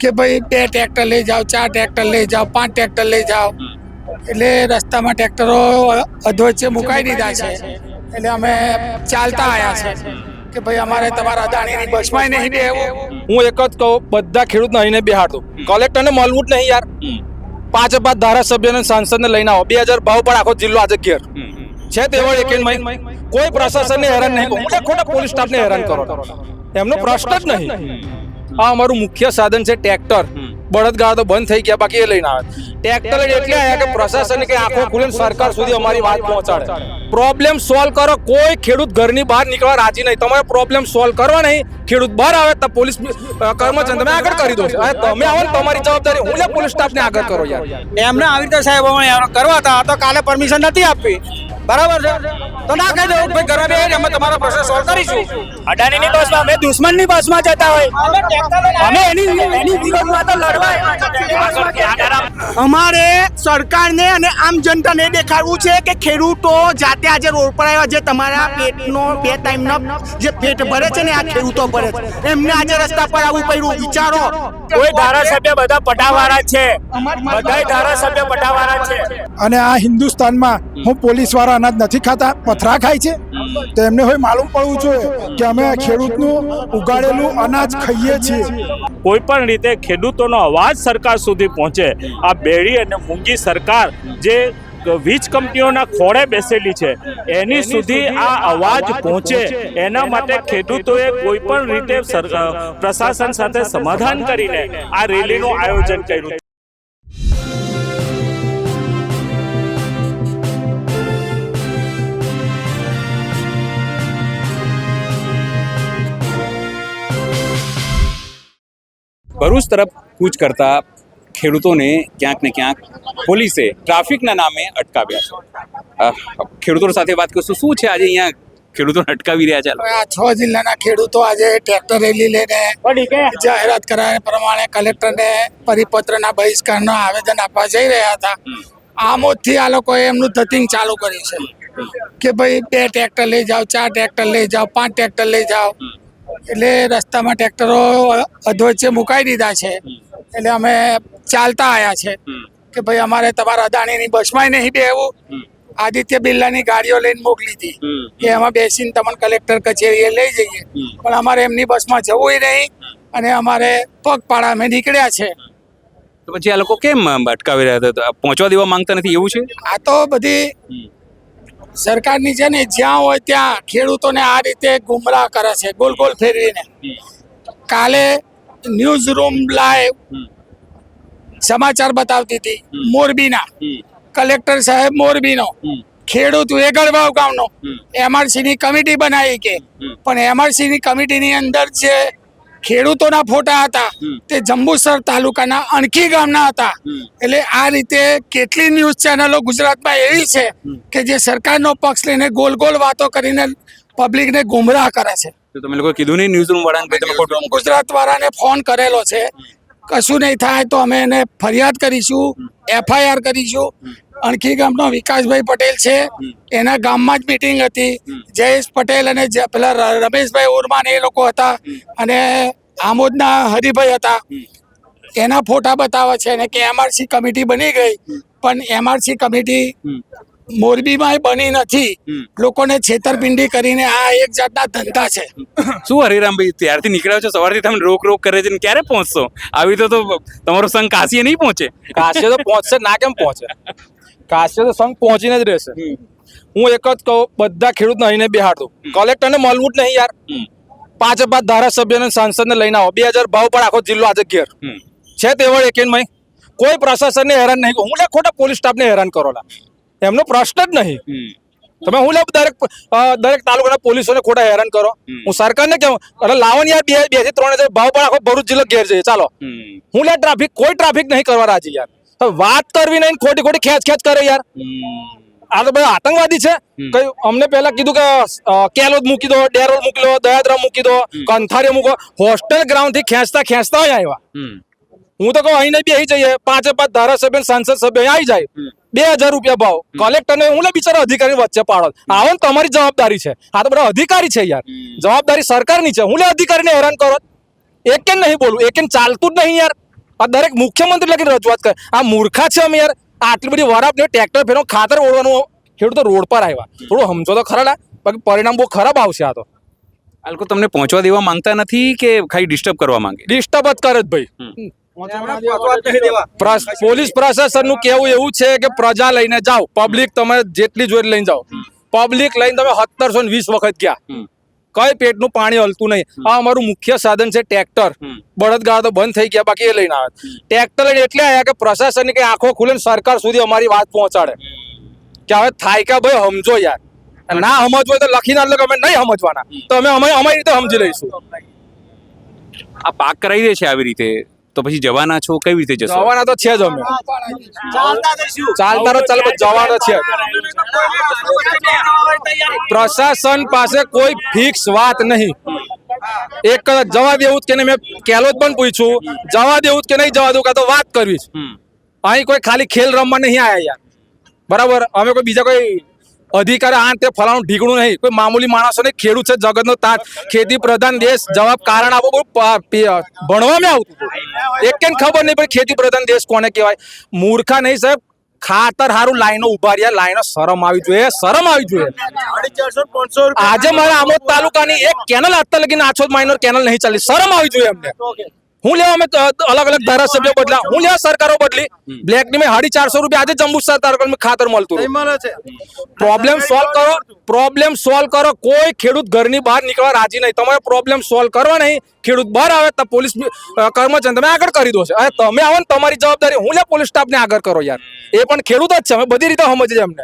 કે ભાઈ 2 ટ્રેક્ટર લઈ જાઓ, 4 ટ્રેક્ટર લઈ જાઓ, 5 ટ્રેક્ટર લઈ જાઓ, એટલે રસ્તામાં ટ્રેક્ટરો અધવચ્ચે મુકાઈ દીધા છે. એટલે અમે ચાલતા આવ્યા છે કે ભાઈ અમારે તમારા અદાણીની બસમાં નહીં બેહવું. હું એક જ કહું, બધા ખેડૂતને અહીંને બેહાડતો, કલેક્ટરને મળવું જ નહીં યાર. 5 ધારાસભ્યને સાંસદને લઈને આવો, 2000 ભાવ પણ આખો જિલ્લો આજે ઘેર છે. તેવળ એક કોઈ પ્રશાસનને હેરાન નહીં કરો, ખોટા પોલીસ સ્ટાફને હેરાન કરો, એમનો પ્રશ્ન જ નહીં. આ અમારું મુખ્ય સાધન છે ટ્રેક્ટર. બળદગાડા તો બંધ થઈ ગયા, બાકી એ લઈને આવે. ટ્રેક્ટર એટલે આયા કે પ્રશાસન કે આંખો ખુલે સરકાર સુધી અમારી વાત પહોંચાડે. પ્રોબ્લેમ સોલ્વ કરો. કોઈ ખેડૂત ઘરની બહાર નીકળવા રાજી નહીં. તમારે પ્રોબ્લેમ સોલ્વ કરવા નહીં, ખેડૂત બહાર આવે તો પોલીસ કર્મચારી તમે આગળ કરી દો. તમે આવો ને તમારી જવાબદારી, હું લે પોલીસ સ્ટાફને આગળ કરો યાર. એમને આવી રીતે સાહેબ કરવા હતા તો કાલે પરમિશન નથી આપી, બરાબર છે તો ના કહી દઉં ભાઈ ઘરે બેહીને અમે તમારો પ્રશ્ન સોલ્વ કરીશું. અડાણીની બસમાં અમે દુશ્મનની બસમાં જતા હોય, અમે એની વિરોધમાં તો લડવા. અમારે સરકારને અને આમ જનતાને દેખાડવું છે કે ખેડૂતો જાતે આજે રોડ પર આવ્યા, જે તમારા પેટનો 2 ટાઈમનો જે પેટ ભરે છે ને આ ખેડૂતો ભરે છે, એમને આજે રસ્તા પર આવવું પડ્યું. વિચારો, કોઈ ધારાસભ્ય બધા પટાવાળા છે, બધાય ધારાસભ્ય પટાવાળા છે. અને આ હિન્દુસ્તાનમાં હું પોલીસ વાળા અનાજ નથી ખાતા, પથરા ખાય છે. તો એમને હોય માલુમ પડવું જોઈએ કે અમે ખેડૂતનું ઉગાડેલું અનાજ ખાઈએ છીએ. કોઈ પણ રીતે ખેડૂતોનો અવાજ સરકાર સુધી પહોંચે. આ બેડી અને મૂંગી સરકાર જે વીજ કંપનીઓના ખોળે બેસેલી છે એની સુધી આ અવાજ પહોંચે, એના માટે ખેડૂતોએ કોઈ પણ રીતે પ્રશાસન સાથે સમાધાન કરીને આ રેલીનું આયોજન કર્યું. ભરૂચ તરફ કૂચ કરતા ખેડૂતોને ક્યાંક ને ક્યાંક પોલીસે ટ્રાફિકના નામે અટકાવ્યા છે. ખેડૂતો સાથે વાત કરશું, શું છે આજે અહીંયા ખેડૂતોને અટકાવી રહ્યા છે? આ 6 જિલ્લાના ખેડૂતો આજે ટ્રેક્ટર રેલી લઈને જાહેરાત કરાયા પ્રમાણે કલેક્ટરને પરિપત્રના બહિષ્કારનો આવેદન આપવા જઈ રહ્યા હતા. આમોદથી આ લોકોએ એમનું ધતિંગ ચાલુ કર્યું છે કે ભાઈ 2 ટ્રેક્ટર લઈ જાઓ, 4 ટ્રેક્ટર લઈ જાઓ, 5 ટ્રેક્ટર લઈ જાઓ, એટલે રસ્તામાં ટ્રેક્ટરો અધવચ્ચે મુકાઈ દીધા છે. એટલે અમે ચાલતા આવ્યા છે કે ભાઈ અમારે તમારા અદાણીની બસમાં નહીં બેહવું. આદિત્ય બિરલાની ગાડીઓ લઈને મોકલી હતી કે એમાં બેસીને તમને કલેક્ટર કચેરીએ લઈ જઈએ, પણ અમારે એમની બસમાં જવું નહીં અને અમારે પગપાળા અમે નીકળ્યા છે. તો પછી આ લોકો કેમ અટકાવી રહ્યા હતા? પહોંચવા દેવા માંગતા નથી એવું છે? આ તો બધી સરકારની છે ને, જ્યાં હોય ત્યાં ખેડૂતોને આ રીતે ગુમરાહ કરે છે, ગોલ ગોલ ફેરવીને. કાલે ન્યૂઝ રૂમ લાઈવ સમાચાર બતાવતી હતી મોરબીના, કલેક્ટર સાહેબ મોરબીનો, ખેડૂત વેગળવાવ ગામનો MRC ની કમિટી બનાવી કે, પણ MRC ની કમિટીની અંદર જે ખેડૂતોના ફોટા હતા તે જંબુસર તાલુકાના અણખી ગામના હતા. એટલે આ રીતે કેટલી ન્યૂઝ ચેનલો ગુજરાતમાં એવી છે કે જે સરકારનો પક્ષ લઈને ગોલ ગોલ વાતો કરીને પબ્લિકને ગુમરાહ કરે છે. તો તમે લોકો કીધું નહીં ન્યૂઝ રૂમ વાળાને? ગુજરાત વાળાને ફોન કરેલો છે, કશું નહીં થાય તો અમે એને ફરિયાદ કરીશું, FIR કરીશું. અણખી ગામનો વિકાસભાઈ પટેલ છે, એના ગામમાં જ મીટિંગ હતી. જયેશ પટેલ અને પેલા રમેશભાઈ ઉર્માન એ લોકો હતા, અને આમોદના હરિભાઈ હતા. એના ફોટા બતાવે છે અને કે MRC કમિટી બની ગઈ, પણ MRC કમિટી મોરબીમાં બની નથી. લોકોને છેતરપિંડી કરીને આ એક જાતના ધંધા છે. શું હરિરામભાઈ, ત્યારથી નીકળ્યા છો, સવારથી તમે રોક કરે છે, ક્યારે પહોંચશો? આવી તો તમારો સંઘ કાશીએ નહીં પહોંચે? કાશ્ય તો પહોંચશે, ના કેમ પહોંચે? કાશ્ય તો સંઘ પહોંચીને જ રહેશે. હું એક જ કહું, બધા ખેડૂતને અહીંને બેહાડતો, કલેક્ટરને મળવું જ નહીં યાર. 5 ધારાસભ્યને સાંસદને લઈને આવો, 2000 ભાવ પણ આખો જિલ્લો આજે ઘેર છે. તેવળ એક કોઈ પ્રશાસનને હેરાન નહીં કરો, હું લે ખોટા પોલીસ સ્ટાફને હેરાન કરો. એમનો પ્રશ્ન જ નહીં. તમે હું લે દરેક તાલુકાના પોલીસોને ખોટા હેરાન કરો. હું સરકારને કહું, અરે લાવો ને યાર 2 થી 3000 ભાવ પણ આખો ભરૂચ જિલ્લો ઘેર જઈએ. ચાલો, હું લે કોઈ ટ્રાફિક નહીં કરવા રાજી યાર. વાત કરવી નહીં, ખોટી ખેંચ કરે યાર. આ તો બધા આતંકવાદી છે. કઈ અમને પહેલા કીધું કે કેલોદ મૂકી દો, ડેરોલ મૂકી દો, દયાદ્રા મૂકી દો, કંથારી મૂકો. હોસ્ટેલ ગ્રાઉન્ડ થી ખેંચતા આવ્યા. હું તો કહું અહીં બેસી જઈએ, 5 ધારાસભ્ય સાંસદ સભ્ય આવી જાય, 2000 રૂપિયા ભાવ. કલેક્ટરને હું બિચારા અધિકારી વચ્ચે પાડો. આવો ને તમારી જવાબદારી છે. આ તો બધા અધિકારી છે યાર, જવાબદારી સરકારની છે. હું અધિકારીને હેરાન કરો. એક નહીં બોલું, એક ચાલતું જ નહીં યાર. આ દરેક મુખ્યમંત્રી લગીને રજૂઆત કરે. આ મૂર્ખા છે અમે યાર. આટલી બધી વરાપ ને ટ્રેક્ટર ફેરો ખાતર ઓળવાનું, ખેડૂતો રોડ પર આવ્યા. થોડું સમજો તો ખરા લા. બાકી પરિણામ બહુ ખરાબ આવશે. આ તો આ લોકો તમને પહોંચવા દેવા માંગતા નથી કે ખાલી ડિસ્ટર્બ કરવા માંગે? ડિસ્ટર્બ જ કરે જ ભાઈ. પોલીસ પ્રશાસન નું કેવું એવું છે કે પ્રજા લઈને જાઓ, પબ્લિક તમે જેટલી જોઈએ લઈને જાઓ. પબ્લિક લઈને તમે 1720 વખત ગયા, કઈ પેટનું પાણી હલતું નહીં. આ અમારું મુખ્ય સાધન છે ટ્રેક્ટર. બળદગાડા તો બંધ થઈ ગયા, બાકી એ લઈને આવે. ટ્રેક્ટર લઈને એટલે આવ્યા કે પ્રશાસનની કઈ આંખો ખુલે ને સરકાર સુધી અમારી વાત પહોંચાડે કે હવે થાય કે ભાઈ સમજો યાર. ના સમજવું હોય તો લખીને એટલે અમે નહીં સમજવાના, તો અમે અમારી રીતે સમજી લઈશું. આ પાક કરાવી દે છે આવી રીતે, તો પછી જવાના છો કેવી રીતે જશો? જવાના તો છે જ અમે. ચાલતા રહો, ચાલો જવાના છે. પ્રશાસન પાસે કોઈ ફિક્સ વાત નહીં. એક જવા દેવું જ કે નહીં, મેં કેલોદ પણ પૂછ્યું, જવા દેવું જ કે નહીં જવા દેવું, કાં તો વાત કરવી છે. અહીં કોઈ ખાલી ખેલ રમવા નહીં આયા યાર, બરાબર? અમે કોઈ બીજા કોઈ અધિકારી આ તે ફલાણું ઢીકણું નહીં. કોઈ મામૂલી માણસો નહીં, ખેડૂત છે જગતનો તાત, ખેતી પ્રધાન દેશ. જવાબ કારણ આપો, ભણવામાં આવતું એક કેમ ખબર નહીં પણ ખેતી પ્રધાન દેશ કોને કહેવાય? મૂર્ખા નહીં સાહેબ. ખાતર હારું લાઈનો ઉભા રહ્યા, લાઈનો શરમ આવી જોઈએ, શરમ આવી જોઈએ. આજે મારા આમોદ તાલુકાની એક કેનલ અત્યાર લગીને આછોદ માઇનર કેનલ નહીં ચાલી. શરમ આવી જોઈએ અમને. હું લેવા અમે અલગ અલગ ધારાસભ્યો બદલા, હું લેવા સરકારો બદલી. બ્લેક ની મેં 450 રૂપિયા આજે જંબુસર તાલુકામાં ખાતર મળતું. પ્રોબ્લેમ સોલ્વ કરો, પ્રોબ્લેમ સોલ્વ કરો. કોઈ ખેડૂત ઘરની બહાર નીકળવા રાજી નહીં. તમારે પ્રોબ્લેમ સોલ્વ કરવા નહીં. ખેડૂત બહાર આવે તો પોલીસ કર્મચારી તમે આગળ કરી દો છો. તમે આવો ને તમારી જવાબદારી, હું લે પોલીસ સ્ટાફ ને આગળ કરો યાર. એ પણ ખેડૂત જ છે, અમે બધી રીતે સમજીએ અમને.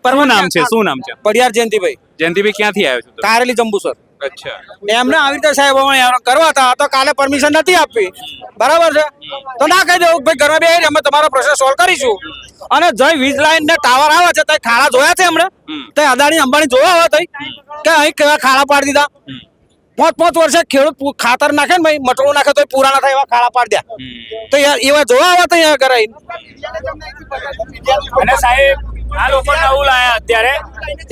શું નામ છે? શું નામ છે? પડિયાર જયંતિભાઈ. જયંતિભાઈ ક્યાંથી આવ્યો છો? કારેલી જંબુસર. અચ્છા. એમને આવી રીતે સાહેબ હેરાન કરવા હતા, તો કાલે પરમિશન નથી આપી, બરાબર છે? તો ના કહી દેવું ભાઈ ઘરમાં બે અમે તમારો પ્રશ્ન સોલ્વ કરીશું. અને જય વીજ લાઈન ને ટાવર આવે છે, ત્યાં ખાડા જોયા છે એમણે? તો અદાણી અંબાણી જોયા હોય તઈ કે અહીં કેવા ખાડા પાડી દીધા? 5 વર્ષે ખેડૂત ખાતર નાખે ને ભાઈ, મટરું નાખે તો પૂરા ના થાય એવા ખાડા પાડી દે. તો યાર એવા જોવા આવે તો કરાય. અને સાહેબ આ લોકો નવું લાયા અત્યારે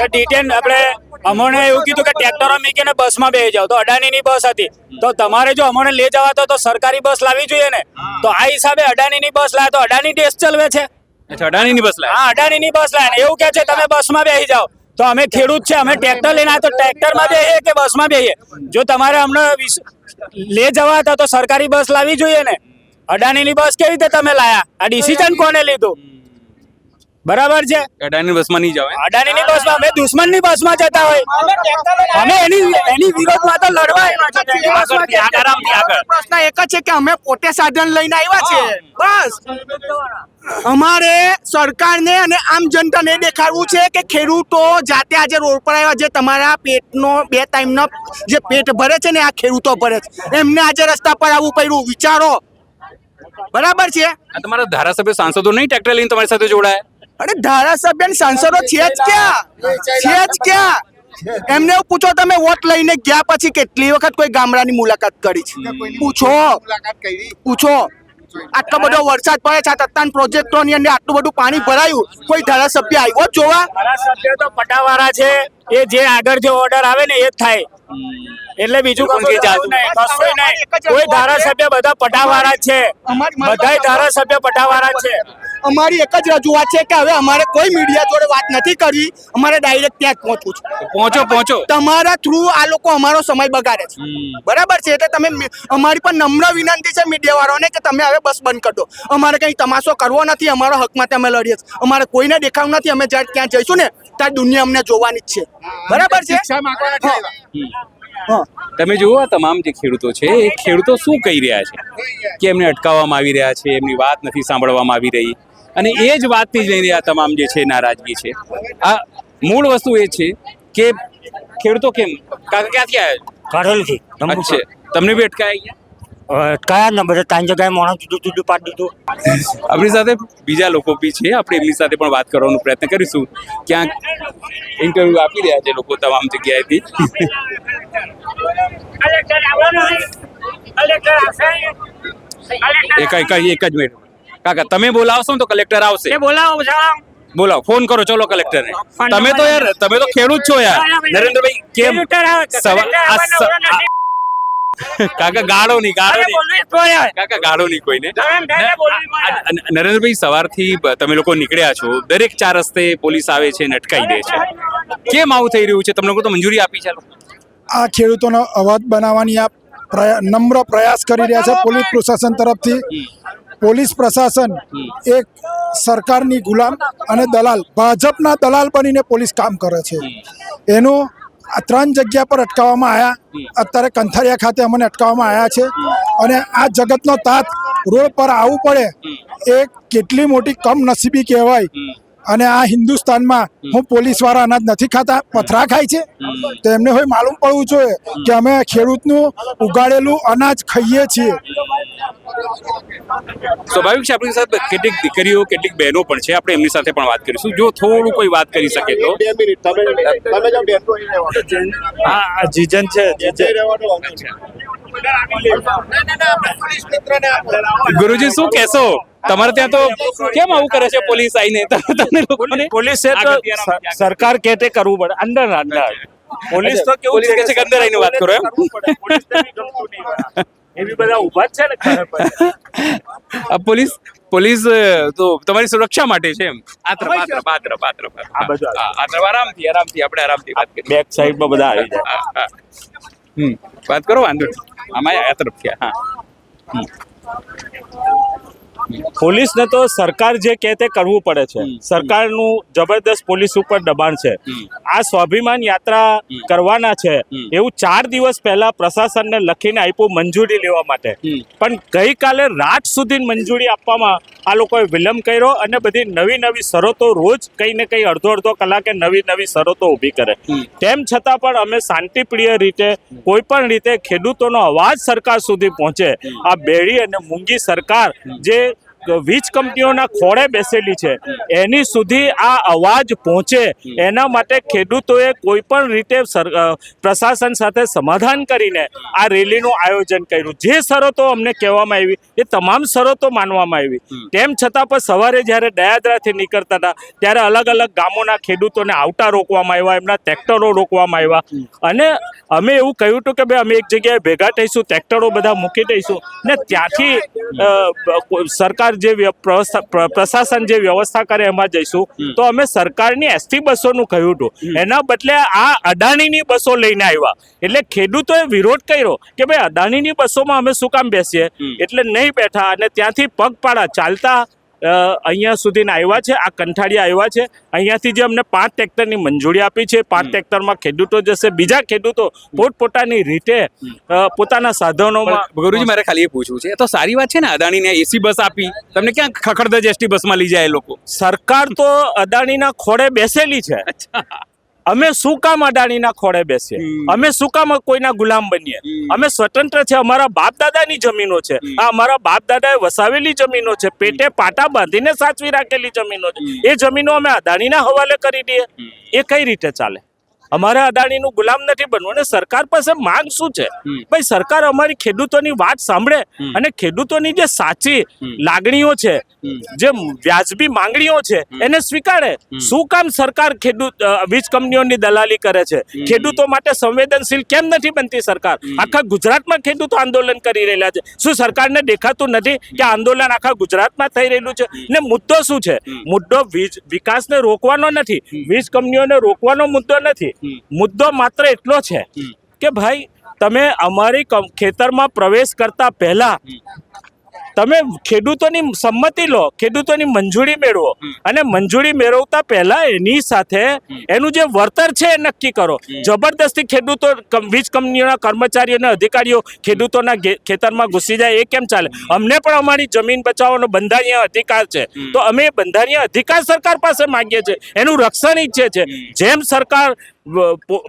ડિટેન. આપણે અમોને એવું કીધું કે ટ્રેક્ટરો મૂકીને બસમાં બેસી જાવ, તો અડાણીની બસ હતી. તો તમારે જો અમોને લઈ જવા તો સરકારી બસ લાવવી જોઈએ ને. તો આ હિસાબે અડાણીની બસ લાવે તો અડાણી દેશ ચલવે છે. અચ્છા, અડાણીની બસ લાયા? હા, અડાણીની બસ લાવે ને એવું કે છે તમે બસમાં બેસી જાઓ. તો અમે ખેડૂત છે, અમે ટ્રેક્ટર લઈને આવ્યા તો ટ્રેક્ટરમાં બેસીએ કે બસમાં બેસીએ? જો તમારે અમને લઈ જવા હતા તો સરકારી બસ લાવવી જોઈએ ને. અડાણીની બસ કેવી રીતે તમે લાયા? આ ડિસિઝન કોને લીધું? બરાબર છે. અડાણીની બસમાં નહીં જાવ? અડાણીની બસમાં, અમે દુશ્મનની બસમાં જતા હોય. અમે એની વિરોધમાં તો લડવા પ્રશ્ન એક જ છે કે અમે પોતે સાધન લઈને આવ્યા છે, બસ. અમારે સરકારને અને આમ જનતાને દેખાડવું છે કે ખેડૂતો જાતે આજે રોડ પર આવ્યા, જે તમારા પેટનો 2 ટાઈમનો જે પેટ ભરે છે ને આ ખેડૂતો ભરે છે, એમને આજે રસ્તા પર આવવું પડ્યું. વિચારો, બરાબર છે? આ તમારા ધારાસભ્ય સાંસદો નહીં ટ્રેક્ટર લઈને તમારી સાથે જોડાયા? અરે ધારાસભ્ય સાંસદો છે જ ક્યાં, છે જ ક્યાં? એમને એવું પૂછો તમે, વોટ લઈને ગયા પછી કેટલી વખત કોઈ ગામડાની મુલાકાત કરી છે? પૂછો. આટલો બધો વરસાદ પડે છે, તત્તાન પ્રોજેક્ટોની અંદર આટલું બધું પાણી ભરાયું, કોઈ ધારાસભ્ય આવ્યો જોવા? ધારાસભ્ય તો પટાવાળા છે, એ જે આગળ જે ઓર્ડર આવે ને એ જ થાય. એટલે બીજું કશું નહીં. કોઈ ધારાસભ્ય બધા પટાવાળા છે, બધાય ધારાસભ્ય પટાવાળા છે. અમારી એક જ રજૂઆત છે કે હવે અમારે કોઈ મીડિયા જોડે વાત નથી કરવી, અમારે ડાયરેક્ટ ત્યાં જ પહોંચવું છે. પહોંચો. તમારા થ્રુ આ લોકો અમારો સમય બગાડે છે, બરાબર છે? એટલે તમે અમારી પણ નમ્ર વિનંતી છે મીડિયા વાળાને કે તમે હવે બસ બંધ કરી દો. અમારે કઈ તમાશો કરવો નથી, અમારા હક માટે અમે લડીએ છીએ. અમારે કોઈને દેખાવું નથી. અમે જ્યારે ત્યાં જઈશું ને ત્યાં દુનિયા અમને જોવાની જ છે, બરાબર છે? તમે જુઓ આ તમામ જે ખેડૂતો છે, એ ખેડૂતો શું કહી રહ્યા છે કે એમને અટકાવવામાં આવી રહ્યા છે, એમની વાત નથી સાંભળવામાં આવી રહી. અને એ જ વાતથી જ લઈને આ તમામ જે છે નારાજગી છે. આ મૂળ વસ્તુ એ છે કે ખેડૂતો કેમ કાકા ક્યાંથી આવ્યા? કાઢેલથી. અચ્છા, તમને બી અટકાયા? કયા ને બધા ત્રણ જગ્યાએ મોણસ જુદું પાડી દીધું. આપણી સાથે બીજા લોકો બી છે, આપણે એમની સાથે પણ વાત કરવાનો પ્રયત્ન કરીશું. ક્યાંક ઇન્ટરવ્યુ આપી રહ્યા છે લોકો તમામ જગ્યાએથી. એક જ મિનિટ કાકા, તમે બોલાવશો ને તો કલેક્ટર આવશે. બોલાવો, ફોન કરો ચલો કલેક્ટરને. તમે તો ખેડૂત છો યાર નરેન્દ્રભાઈ. કેમ કાકા ગાળો નહીં કાકા ગાળો નહીં કોઈને નરેન્દ્રભાઈ સવારથી તમે લોકો નીકળ્યા છો, દરેક 4 રસ્તે પોલીસ આવે છે ને અટકાઈ દે છે, કેમ આવું થઈ રહ્યું છે? તમને લોકો તો મંજૂરી આપી છે આ લોકો? આ ખેડૂતોનો અવાજ બનાવવાની આ નમ્ર પ્રયાસ કરી રહ્યા છે પોલીસ પ્રશાસન તરફથી. પોલીસ પ્રશાસન એક સરકારની ગુલામ અને દલાલ, ભાજપના દલાલ બનીને પોલીસ કામ કરે છે. એનું આ 3 જગ્યા પર અટકાવવામાં આવ્યા. અત્યારે કંથારિયા ખાતે અમને અટકાવવામાં આવ્યા છે. અને આ જગતનો તાત રોડ પર આવવું પડે એ કેટલી મોટી કમનસીબી કહેવાય. અને આ હિન્દુસ્તાનમાં હું પોલીસવાળા અનાજ નથી ખાતા, પથરા ખાય છે. તો એમને હોય માલુમ પડવું જોઈએ કે અમે ખેડૂતનું ઉગાડેલું અનાજ ખાઈએ છીએ. સ્વાભાવિક છે, આપણી સાથે કેટલીક દીકરીઓ કેટલીક બહેનો પણ છે, આપણે એમની સાથે પણ વાત કરીશું. જો થોડું કોઈ વાત કરી શકે તો. હા, જીજન છે. ગુરુજી શું કહેશો? તમારે ત્યાં તો કેમ આવું કરે છે પોલીસ આવીને? તમને લોકોને પોલીસ છે તો સરકાર કહે તે કરવું પડે. અંદર પોલીસ તો કેવું પોલીસ કહે છે કે અંદર આવીને વાત કરો એમ? એવી બધા ઉભા જ છે ને ખરે પર. આ પોલીસ તો તમારી સુરક્ષા માટે છે એમ? આ તરફ આ બધું આરામથી આપણે આરામથી વાત કરીએ. બેક સાઈડમાં બધા આવી જાય. વાત કરો, વાંધો નહીં. આમાં આ તરફથી હા. પોલીસને તો સરકાર જે કહે તે કરવું પડે છે. સરકારનું જબરદસ્ત પોલીસ ઉપર દબાણ છે. આ સ્વાભિમાન યાત્રા કરવાના છે એવું 4 દિવસ પહેલા પ્રશાસનને લખીને આપ્યું મંજૂરી લેવા માટે, પણ ગઈકાલે રાત સુધી મંજૂરી આપવામાં આ લોકોએ વિલંબ કર્યો અને બધી નવી શરતો રોજ કંઈ ને કંઈ અડધો કલાકે નવી શરતો ઊભી કરે. તેમ છતાં પણ અમે શાંતિપ્રિય રીતે કોઈ પણ રીતે ખેડૂતોનો અવાજ સરકાર સુધી પહોંચે. આ બેડી અને મૂંગી સરકાર જે વીજ કંપનીઓના ખોળે બેસેલી છે એની સુધી આ અવાજ પહોંચે એના માટે ખેડૂતોએ કોઈ પણ રીતે પ્રશાસન સાથે સમાધાન કરીને આ રેલીનું આયોજન કર્યું. જે શરતો અમને કહેવામાં આવી એ તમામ શરતો માનવામાં આવી. તેમ છતાં પણ સવારે જ્યારે દયાદરાથી નીકળતા હતા ત્યારે અલગ ગામોના ખેડૂતોને આવતા રોકવામાં આવ્યા, એમના ટ્રેક્ટરો રોકવામાં આવ્યા. અને અમે એવું કહ્યું હતું કે ભાઈ અમે એક જગ્યાએ ભેગા થઈશું, ટ્રેક્ટરો બધા મૂકી દઈશું ને ત્યાંથી સરકાર જે પ્રશાસન જે વ્યવસ્થા કરે એમાં જઈશું. તો અમે સરકારની એસટી બસોનું કહ્યું હતું, એના બદલે આ અદાણીની બસો લઈને આવ્યા. એટલે ખેડૂતોએ વિરોધ કર્યો કે ભાઈ અદાણીની બસોમાં અમે શું કામ બેસીએ, એટલે નહીં બેઠા અને ત્યાંથી પગપાળા ચાલતા અહીંયા સુધીના આવ્યા છે. આ કંઠાળિયા આવ્યા છે. અહીંયાથી જે અમને 5 ટ્રેક્ટરની મંજૂરી આપી છે, 5 ટ્રેક્ટરમાં ખેડૂતો જશે. બીજા ખેડૂતો પોતપોતાની રીતે પોતાના સાધનોમાં. ગુરુજી મારે ખાલી એ પૂછવું છે, તો સારી વાત છે ને અદાણીને એસી બસ આપી, તમને ક્યાં ખખડધજ એસટી બસમાં લઈ જાય એ લોકો? સરકાર તો અદાણીના ખોળે બેસેલી છે. અમે શું કામ અદાણીના ખોળે બેસીએ? અમે શું કામ કોઈના ગુલામ બનીએ? અમે સ્વતંત્ર છે. અમારા બાપ દાદાની જમીનો છે. આ અમારા બાપ દાદાએ વસાવેલી જમીનો છે. પેટે પાટા બાંધીને સાચવી રાખેલી જમીનો છે. એ જમીનો અમે અદાણીના હવાલે કરી દઈએ એ કઈ રીતે ચાલે? અમારે અદાણીનું ગુલામ નથી બનવું. અને સરકાર પાસે માંગ શું છે? ભાઈ સરકાર અમારી ખેડૂતોની વાત સાંભળે અને ખેડૂતોની જે સાચી લાગણીઓ છે, જે વ્યાજબી માંગણીઓ છે એને સ્વીકારે. શું કામ સરકાર વીજ કંપનીઓની દલાલી કરે છે? ખેડૂતો માટે સંવેદનશીલ કેમ નથી બનતી સરકાર? આખા ગુજરાતમાં ખેડૂતો આંદોલન કરી રહેલા છે. શું સરકારને દેખાતું નથી કે આંદોલન આખા ગુજરાતમાં થઈ રહેલું છે? ને મુદ્દો શું છે? મુદ્દો વિકાસને રોકવાનો નથી, વીજ કંપનીઓને રોકવાનો મુદ્દો નથી. મુદ્દો માત્ર એટલો છે કે ભાઈ તમે અમારી ખેતરમાં પ્રવેશ કરતા પહેલા તમે ખેડૂતોની સંમતિ લો, ખેડૂતોની મંજૂરી મેળવો અને મંજૂરી મેળવતા પહેલા એની સાથે એનું જે વળતર છે એ નક્કી કરો. જબરદસ્તી ખેડૂતો વીજ કંપનીઓના કર્મચારીઓ અને અધિકારીઓ ખેડૂતોના ખેતરમાં ઘૂસી જાય એ કેમ ચાલે? અમને પણ અમારી જમીન બચાવવાનો બંધારણીય અધિકાર છે, તો અમે એ બંધારણીય અધિકાર સરકાર પાસે માંગીએ છીએ, એનું રક્ષણ ઈચ્છે છે. જેમ સરકાર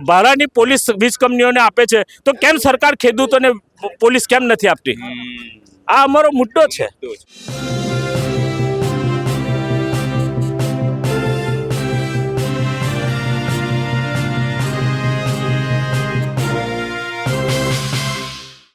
ભાડાની પોલીસ વીજ કંપનીઓને આપે છે તો કેમ સરકાર ખેડૂતોને પોલીસ કેમ નથી આપતી? આ અમારો મુદ્દો છે.